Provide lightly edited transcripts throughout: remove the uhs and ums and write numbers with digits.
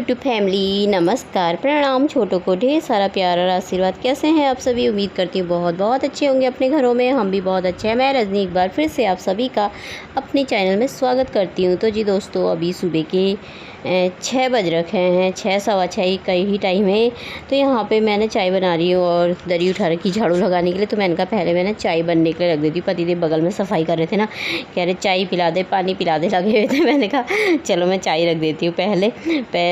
YouTube family, नमस्कार, प्रणाम। छोटों को ढेर सारा प्यार और आशीर्वाद। कैसे हैं आप सभी? उम्मीद करती हूँ बहुत बहुत अच्छे होंगे अपने घरों में। हम भी बहुत अच्छे हैं। मैं रजनी एक बार फिर से आप सभी का अपने चैनल में स्वागत करती हूँ। तो जी दोस्तों, अभी सुबह के 6 बज रखे हैं, 6 सवा 6 का ही टाइम है। तो यहाँ पे मैंने चाय बना रही हूँ और दरी उठा रखी झाड़ू लगाने के लिए। तो मैंने कहा पहले मैंने चाय बनने के लिए रख देती हूँ। पतिदेव बगल में सफाई कर रहे थे ना, कह रहे चाय पिला दे, पानी पिला दे, लगे हुए थे। मैंने कहा चलो मैं चाय रख देती हूँ पहले।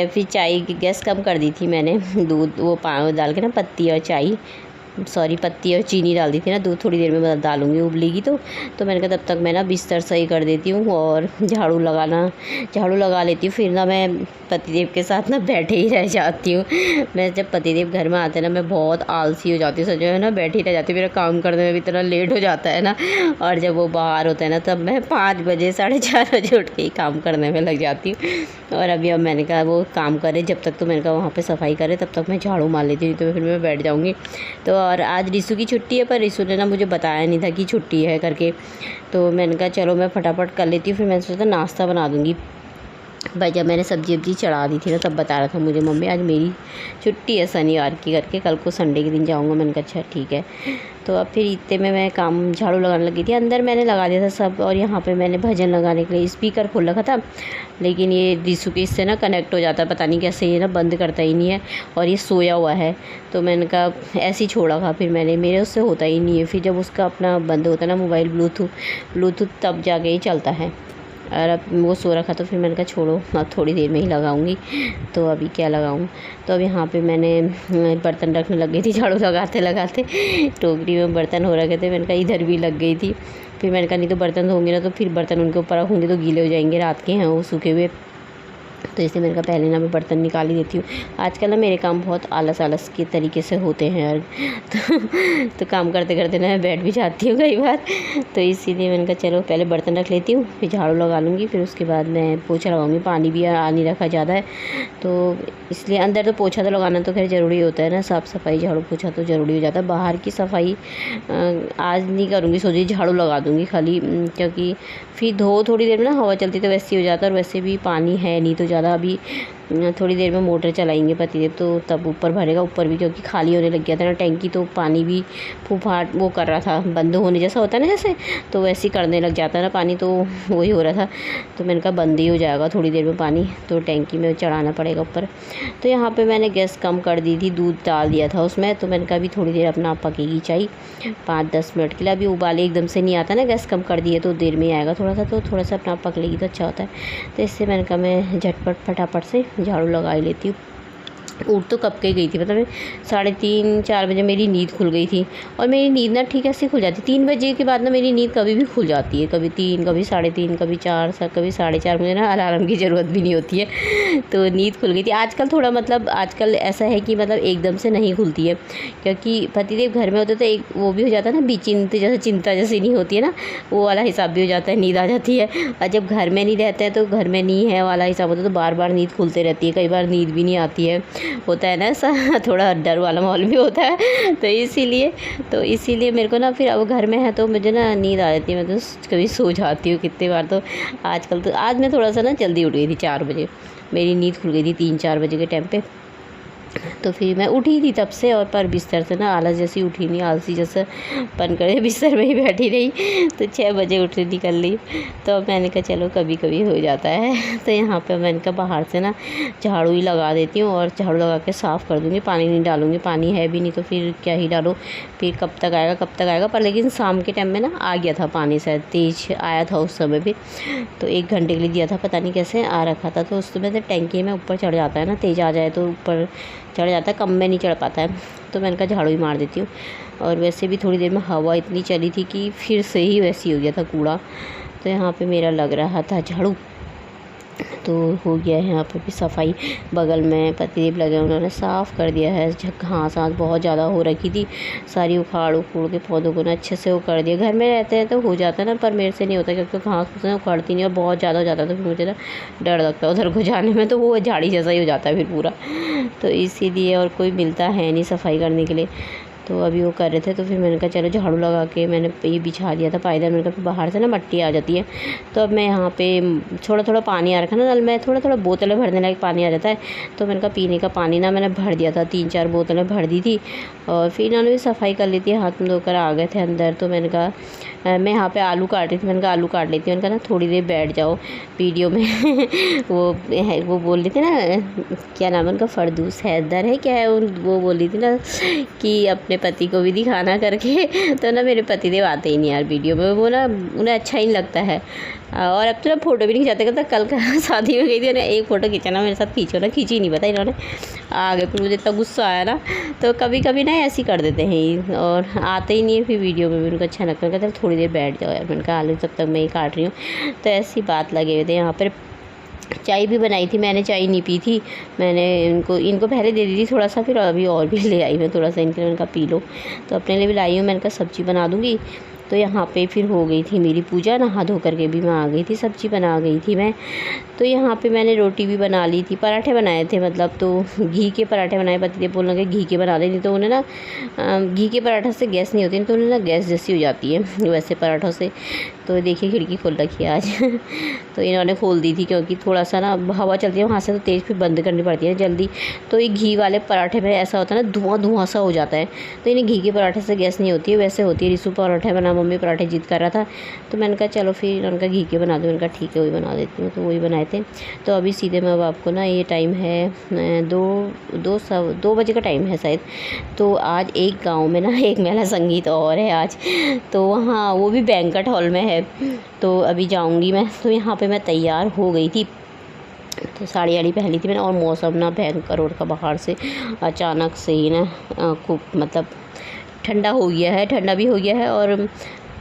फिर चाय की गैस कम कर दी थी मैंने, दूध वो डाल के ना, पत्ती और चाय, सॉरी पत्ती और चीनी डाल दी थी ना, दूध थोड़ी देर में मतलब डालूंगी, उबलेगी तो मैंने कहा तब तक मैं ना बिस्तर सही कर देती हूँ और झाड़ू लगा लेती हूँ। फिर ना मैं पतिदेव के साथ ना बैठे ही रह जाती हूँ। मैं जब पतिदेव घर में आते हैं ना, मैं बहुत आलसी हो जाती हूँ सच में ना, बैठी रह जाती हूँ। मेरा काम करने में भी इतना लेट हो जाता है ना, और जब वो बाहर होता है ना, तब मैं 5 बजे 4:30 बजे उठ के ही काम करने में लग जाती हूँ। और अब मैंने कहा वो काम करे जब तक, तो मैंने कहा वहाँ पर सफाई करे तब तक मैं झाड़ू मार लेती हूँ, तो फिर मैं बैठ जाऊँगी। तो और आज रिसु की छुट्टी है, पर रिसु ने ना मुझे बताया नहीं था कि छुट्टी है करके। तो मैंने कहा चलो मैं फटाफट कर लेती हूँ। फिर मैंने सोचा नाश्ता बना दूँगी। भाई जब मैंने सब्जी चढ़ा दी थी ना, तब बता रहा था मुझे मम्मी आज मेरी छुट्टी है शनिवार की करके, कल को संडे के दिन जाऊँगा। मैंने कहा अच्छा ठीक है। तो अब फिर इतने में मैं काम झाड़ू लगाने लगी थी। अंदर मैंने लगा दिया था सब, और यहाँ पे मैंने भजन लगाने के लिए स्पीकर खोल रखा था, लेकिन ये रिसु के इससे ना कनेक्ट हो जाता है, पता नहीं कैसे ये ना बंद करता ही नहीं है, और ये सोया हुआ है। तो मैंने कहा ऐसे ही छोड़ा था। फिर मेरे उससे होता ही नहीं है। फिर जब उसका अपना बंद होता है ना मोबाइल ब्लूटूथ, तब जाके ही चलता है। और अब वो सो रखा, तो फिर मैंने कहा छोड़ो, अब थोड़ी देर में ही लगाऊंगी। तो अभी क्या लगाऊं? तो अब यहाँ पे मैंने बर्तन रखने लग गई थी, झाड़ू लगाते टोकरी में बर्तन हो रखे थे। मैंने कहा इधर भी लग गई थी। फिर मैंने कहा नहीं तो बर्तन धोंगी ना, तो फिर बर्तन उनके ऊपर रखूँगी तो गीले हो जाएंगे, रात के हैं वो सूखे हुए। तो इसलिए मैंने कहा पहले ना मैं बर्तन निकाल ही देती हूँ। आजकल ना मेरे काम बहुत आलस के तरीके से होते हैं यार। तो काम करते करते ना मैं बैठ भी जाती हूँ कई बार। तो इसीलिए मैंने कहा चलो पहले बर्तन रख लेती हूँ, फिर झाड़ू लगा लूँगी, फिर उसके बाद मैं पोछा लगाऊँगी। पानी भी आ नहीं रखा ज़्यादा है, तो इसलिए अंदर तो पोछा तो लगाना तो खैर ज़रूरी होता है ना, साफ़ सफाई झाड़ू पोछा तो ज़रूरी हो जाता है। बाहर की सफाई आज नहीं करूँगी, सोची झाड़ू लगा दूँगी खाली, क्योंकि फिर थोड़ी देर में ना हवा चलती तो वैसे ही हो जाता है। और वैसे भी पानी है नहीं तो ज़्यादा, अभी थोड़ी देर में मोटर चलाएंगे पतिदेव, तो तब ऊपर भरेगा, ऊपर भी क्योंकि खाली होने लग गया था ना टैंकी, तो पानी भी फूफाट वो कर रहा था, बंद होने जैसा होता है ना जैसे, तो वैसे ही करने लग जाता है ना पानी, तो वही हो रहा था। तो मैंने कहा बंद ही हो जाएगा थोड़ी देर में पानी, तो टैंकी में चढ़ाना पड़ेगा ऊपर। तो यहाँ पर मैंने गैस कम कर दी थी, दूध डाल दिया था उसमें। तो मैंने कहा अभी थोड़ी देर अपना पकेगी चाय 5-10 मिनट के लिए। अभी उबाले एकदम से नहीं आता ना, गैस कम कर दिए तो देर में आएगा थोड़ा सा, तो थोड़ा सा अपना पक लेगी तो अच्छा होता है। तो इससे मैंने कहा मैं झटपट फटाफट से झाड़ू लगा ही लेती हूँ। उठ तो कब के गई थी, मतलब 3:30-4 बजे मेरी नींद खुल गई थी। और मेरी नींद ना ठीक ऐसे खुल जाती, 3 बजे के बाद ना मेरी नींद कभी भी खुल जाती है, कभी 3, कभी 3:30, कभी 4, कभी 4:30। मुझे ना अलार्म की ज़रूरत भी नहीं होती है, तो नींद खुल गई थी। आजकल थोड़ा मतलब आजकल ऐसा है कि मतलब एकदम से नहीं खुलती है, क्योंकि पतिदेव घर में होते तो एक वो भी हो जाता है ना, चिंता जैसी नहीं होती है ना, वो वाला हिसाब भी हो जाता है, नींद आ जाती है। और जब घर में नहीं रहते हैं तो घर में नहीं है वाला हिसाब होता है, तो बार बार नींद खुलते रहती है, कई बार नींद भी नहीं आती है, होता है ना ऐसा, थोड़ा डर वाला माहौल भी होता है। तो इसीलिए मेरे को ना फिर अब घर में है तो मुझे ना नींद आ जाती है, मैं तो कभी सो जाती हूँ कितनी बार। तो आजकल तो आज मैं थोड़ा सा ना जल्दी उठ गई थी, 4 बजे मेरी नींद खुल गई थी, 3-4 बजे के टाइम पे। तो फिर मैं उठी थी तब से, और पर बिस्तर से ना आलस जैसी उठी नहीं, आलसी जैसा पन करे बिस्तर में ही बैठी रही। तो 6 बजे उठ निकल ली। तो अब मैंने कहा चलो कभी कभी हो जाता है। तो यहाँ पे मैंने कहा बाहर से ना झाड़ू ही लगा देती हूँ, और झाड़ू लगा के साफ़ कर दूँगी, पानी नहीं डालूँगी, पानी है भी नहीं तो फिर क्या ही डालो, फिर कब तक आएगा। पर लेकिन शाम के टाइम में ना आ गया था पानी, शायद तेज़ आया था उस समय भी, तो 1 घंटे के लिए दिया था, पता नहीं कैसे आ रखा था। तो उस समय से टैंकी में ऊपर चढ़ जाता है ना, तेज़ आ जाए तो ऊपर चढ़ जाता है, कम में नहीं चढ़ पाता है। तो मैंने कहा झाड़ू ही मार देती हूँ। और वैसे भी थोड़ी देर में हवा इतनी चली थी कि फिर से ही वैसी हो गया था कूड़ा। तो यहाँ पे मेरा लग रहा था झाड़ू, तो हो गया है यहाँ पे भी सफाई। बगल में पतिदेव लगे, उन्होंने साफ़ कर दिया है। घास बहुत ज़्यादा हो रखी थी, सारी उखाड़ के पौधों को ना अच्छे से वो कर दिया। घर में रहते हैं तो हो जाता है ना, पर मेरे से नहीं होता, क्योंकि घास फूस ना उखाड़ती नहीं, और बहुत ज़्यादा हो जाता है तो फिर मुझे ना डर लगता है उधर को जाने में, तो वो झाड़ी जैसा ही हो जाता है फिर पूरा। तो इसीलिए, और कोई मिलता है नहीं सफाई करने के लिए। तो अभी वो कर रहे थे, तो फिर मैंने कहा चलो झाड़ू लगा के मैंने ये बिछा दिया था पायदान। मैंने कहा फिर बाहर से ना मट्टी आ जाती है। तो अब मैं यहाँ पे थोड़ा थोड़ा पानी आ रखा ना नल में, थोड़ा थोड़ा बोतलें भरने लायक पानी आ जाता है। तो मैंने कहा पीने का पानी ना मैंने भर दिया था, 3-4 बोतलें भर दी थी। और फिर इन्होंने भी सफाई कर ली थी, हाथ में धोकर आ गए थे अंदर। तो मैंने कहा मैं यहाँ पे आलू काट रही थी, मैंने कहा आलू काट लेती हूँ। मैंने कहा ना थोड़ी देर बैठ जाओ वीडियो में वो बोल रही थी ना, क्या नाम है उनका, फरदूस हैदर है क्या है, वो बोल रही थी ना कि अपने पति को भी दिखाना करके। तो ना मेरे पति देव आते ही नहीं यार वीडियो में, वो ना उन्हें अच्छा ही नहीं लगता है। और अब तो ना फ़ोटो भी नहीं खिंचाते। कहता कल का शादी में गई थी ना, एक फ़ोटो खींचना मेरे साथ, खींचो ना, खींची नहीं पता इन्होंने, आ गए। फिर मुझे इतना गुस्सा आया ना, तो कभी कभी ना ऐसे ही कर देते हैं और आते ही नहीं है फिर वीडियो में भी उनको अच्छा लगता है। कहते थोड़ी देर बैठ जाओ यार। मैंने कहा आलू तब तक मैं ही काट रही हूँ। तो ऐसी बात लगे हुए थे। यहाँ पर चाय भी बनाई थी मैंने, चाय नहीं पी थी मैंने, इनको पहले दे दी थी थोड़ा सा, फिर अभी और भी ले आई मैं थोड़ा सा इनके लिए। मैंने कहा पी लो, तो अपने लिए भी लाई हूँ। मैंने कहा सब्ज़ी बना दूँगी। तो यहाँ पे फिर हो गई थी मेरी पूजा, नहा धो करके भी मैं आ गई थी, सब्ज़ी बना गई थी मैं। तो यहाँ पे मैंने रोटी भी बना ली थी, पराठे बनाए थे मतलब, तो घी के पराठे बनाए। पतिदेव बोलने लगे घी के बना दे, नहीं तो उन्हें ना घी के पराठा से गैस नहीं होती, नहीं तो उन्हें ना गैस जैसी हो जाती है वैसे पराठों से। तो देखिए खिड़की खोल रखी है आज तो इन्होंने खोल दी थी क्योंकि थोड़ा सा ना हवा चलती है वहाँ से, तो तेज़ फिर बंद करनी पड़ती है जल्दी। तो ये घी वाले पराठे में ऐसा होता है ना, धुआं धुआं सा हो जाता है। तो इन्हें घी के पराठे से गैस नहीं होती है, वैसे होती है। रिसू पराठे बना, मम्मी पराठे जिद कर रहा था, तो मैंने कहा चलो फिर उनका घी के बना दो। मैंने कहा ठीक है वही बना देती हूँ, तो वही बनाए थे। तो अभी सीधे मैं अब आपको ना, ये टाइम है 2 बजे का टाइम है शायद। तो आज एक गाँव में ना एक मेला संगीत और है आज, तो वहाँ वो भी बैंक्वेट हॉल में है। तो अभी जाऊंगी मैं। तो यहाँ पे मैं तैयार हो गई थी, तो साड़ी वाड़ी पहनी थी मैंने। और मौसम ना भयंकर और का बाहर से अचानक से ही ना खूब मतलब ठंडा हो गया है, ठंडा भी हो गया है और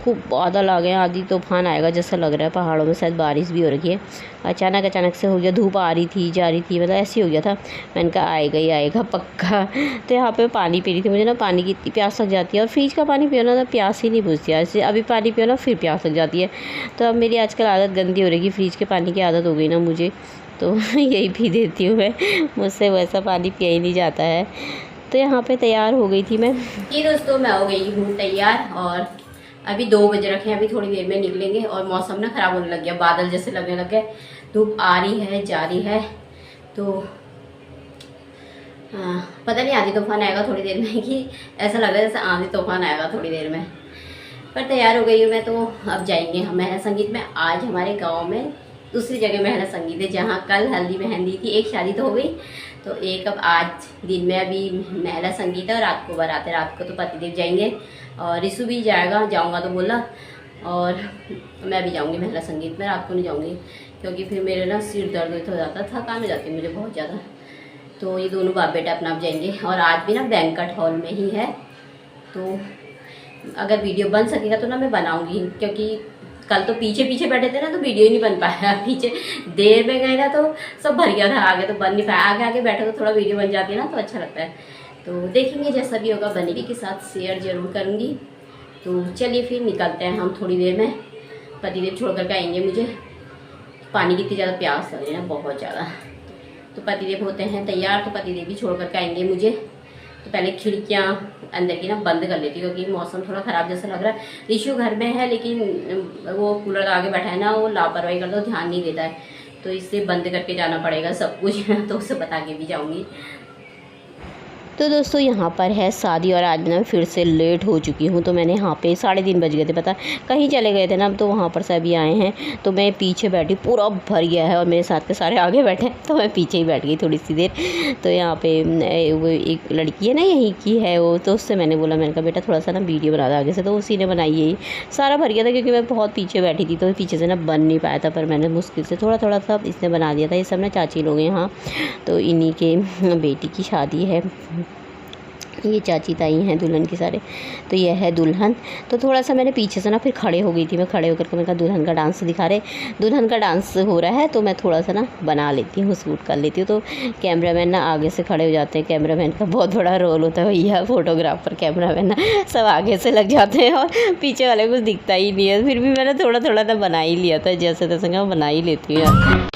खूब बादल आ गए हैं, आंधी तूफान आएगा जैसा लग रहा है। पहाड़ों में शायद बारिश भी हो रही है। अचानक से हो गया, धूप आ रही थी जा रही थी, मतलब ऐसे हो गया था। मैंने कहा आएगा ही आएगा पक्का। तो यहाँ पे पानी पी रही थी, मुझे ना पानी की इतनी प्यास लग जाती है, और फ्रिज का पानी पियो ना तो प्यास ही नहीं बुझती है। ऐसे अभी पानी पियो ना फिर प्यास लग जाती है। तो अब मेरी आजकल आदत गंदी हो रही है, फ्रिज के पानी की आदत हो गई ना मुझे, तो यही पी देती हूँ मैं, मुझसे वैसा पानी पिया ही नहीं जाता है। तो यहाँ पे तैयार हो गई थी मैं। जी दोस्तों, मैं हो गई हूँ तैयार और अभी 2 बज रखे हैं, अभी थोड़ी देर में निकलेंगे। और मौसम ना ख़राब होने लग गया, बादल जैसे लगने लग गए, धूप आ रही है जा रही है। तो पता नहीं आंधी तूफान आएगा थोड़ी देर में, कि ऐसा लग रहा है जैसे आंधी तूफान आएगा थोड़ी देर में। पर तैयार हो गई हूँ मैं। तो अब जाएंगे हम महिला संगीत में। आज हमारे गाँव में दूसरी जगह महिला संगीत है, जहाँ कल हल्दी मेहंदी थी, एक शादी तो हो गई, तो एक अब आज दिन में अभी महिला संगीत है। और रात को बारात है, रात को तो पतिदेव जाएंगे और रिसु भी जाऊंगा तो बोला। और मैं भी जाऊंगी महिला संगीत में, रात को नहीं जाऊंगी क्योंकि फिर मेरे ना सिर दर्द हो जाता है, थकान हो जाती है मुझे बहुत ज़्यादा। तो ये दोनों बाप बेटा अपना आप जाएंगे। और आज भी ना बैंक्वेट हॉल में ही है, तो अगर वीडियो बन सकेगा तो ना मैं बनाऊँगी, क्योंकि कल तो पीछे पीछे बैठे थे ना, तो वीडियो ही नहीं बन पाया। पीछे देर में गए ना तो सब भर गया था, आगे तो बन नहीं पाया। आगे आगे बैठो तो थोड़ा वीडियो बन जाती है ना, तो अच्छा लगता है। तो देखेंगे जैसा भी होगा, बनेगी के साथ शेयर जरूर करूँगी। तो चलिए फिर निकलते हैं हम थोड़ी देर में। पतिदेव छोड़ करके आएंगे मुझे, पानी की इतनी ज़्यादा प्यास लग रही है ना, बहुत ज़्यादा। तो पतिदेव होते हैं तैयार, तो पतिदेव भी छोड़ करके आएंगे मुझे। तो पहले खिड़कियाँ अंदर की ना बंद कर लेती हूँ, क्योंकि मौसम थोड़ा ख़राब जैसा लग रहा है। रिशु घर में है, लेकिन वो कूलर आगे बैठा है ना, वो लापरवाही करता है, ध्यान नहीं देता है। तो इससे बंद करके जाना पड़ेगा सब कुछ तो उसे बता के भी जाऊँगी। तो दोस्तों यहाँ पर है शादी, और आज मैं फिर से लेट हो चुकी हूँ। तो मैंने यहाँ पे 3:30 बज गए थे, पता कहीं चले गए थे ना, तो वहाँ पर से अभी आए हैं। तो मैं पीछे बैठी, पूरा भर गया है और मेरे साथ के सारे आगे बैठे, तो मैं पीछे ही बैठ गई थोड़ी सी देर। तो यहाँ पे वो एक लड़की है ना, यहीं की है वो, तो उससे मैंने बोला, मैंने कहा बेटा थोड़ा सा ना वीडियो बना दो आगे से। तो उसी ने बनाई है। सारा भर गया था क्योंकि मैं बहुत पीछे बैठी थी, तो पीछे से ना बन नहीं पाया था, पर मैंने मुश्किल से थोड़ा थोड़ा सा इसने बना दिया था। ये सब ना चाची लोग हैं यहाँ, तो इन्हीं के बेटी की शादी है। ये चाची ताई हैं दुल्हन की सारे, तो ये है दुल्हन। तो थोड़ा सा मैंने पीछे से ना फिर खड़े हो गई थी, मैं खड़े होकर के मैंने कहा दुल्हन का डांस दिखा रहे, दुल्हन का डांस हो रहा है, तो मैं थोड़ा सा ना बना लेती हूँ, शूट कर लेती हूँ। तो कैमरामैन ना आगे से खड़े हो जाते हैं, कैमरामैन का बहुत बड़ा रोल होता है भैया, फोटोग्राफर कैमरामैन ना सब आगे से लग जाते हैं और पीछे वाले कुछ दिखता ही नहीं है। फिर भी मैंने थोड़ा थोड़ा सा बना ही लिया था, जैसे तैसे मैं बना ही लेती हूँ यार।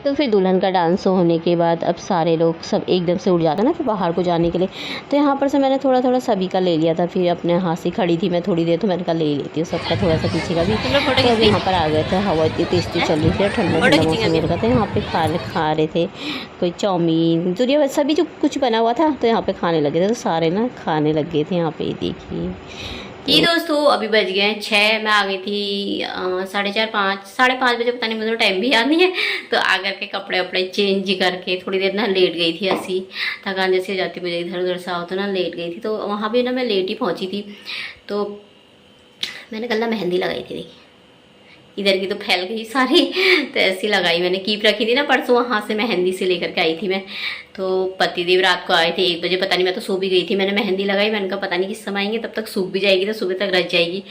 तो फिर दुल्हन का डांस होने के बाद अब सारे लोग सब एकदम से उठ जाते हैं ना फिर बाहर को जाने के लिए। तो यहाँ पर से मैंने थोड़ा थोड़ा सभी का ले लिया था। फिर अपने हाथ से खड़ी थी मैं थोड़ी देर, तो मैंने कहा ले लेती हूँ सबका थोड़ा सा पीछे का भी। तो अब यहाँ पर आ गए थे, हवा इतनी तेज चल रही थी, ठंडा ठंडा मौसम हो रहा था। यहाँ पे खा रहे थे कोई चाउमीन दुनिया सभी जो कुछ बना हुआ था, तो यहाँ पे खाने लगे थे। तो सारे ना खाने लग गए थे यहाँ पे, देखिए। ये दोस्तों अभी बज गए हैं 6। मैं आ गई थी 4:30 5:30 बजे, पता नहीं मुझे टाइम भी याद नहीं है। तो आकर के कपड़े वपड़े चेंज करके थोड़ी देर ना लेट गई थी। ऐसी थकान जैसी हो जाती, मुझे इधर उधर सा हो तो ना लेट गई थी। तो वहाँ भी ना मैं लेट ही पहुँची थी। तो मैंने कल ना मेहंदी लगाई थी, देखी इधर की तो फैल गई सारी। तो ऐसी लगाई मैंने, कीप रखी थी ना परसों, वहाँ से मेहंदी से लेकर के आई थी मैं। तो पतिदेव रात को आए थे 1 बजे, पता नहीं मैं तो सो भी गई थी। मैंने मेहंदी लगाई, मैंने कहा पता नहीं किस समय आएंगे, तब तक सूख भी जाएगी तो सुबह तक रच जाएगी।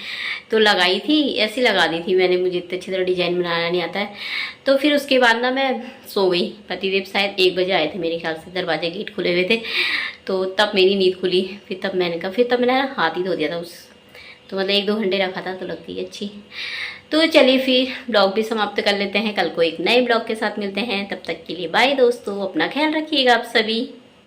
तो लगाई थी, ऐसी लगा दी थी मैंने, मुझे इतनी अच्छी तरह डिजाइन बनाना नहीं आता है। तो फिर उसके बाद ना मैं सो गई। पतिदेव शायद 1 बजे आए थे मेरे ख्याल से, दरवाजे गेट खुले हुए थे। तो तब मेरी नींद खुली। फिर तब मैंने कहा, फिर तब मैंने हाथ ही धो दिया था तो मतलब 1-2 घंटे रखा था, तो लगती है अच्छी। तो चलिए फिर ब्लॉग भी समाप्त कर लेते हैं। कल को एक नए ब्लॉग के साथ मिलते हैं। तब तक के लिए बाय दोस्तों, अपना ख्याल रखिएगा आप सभी।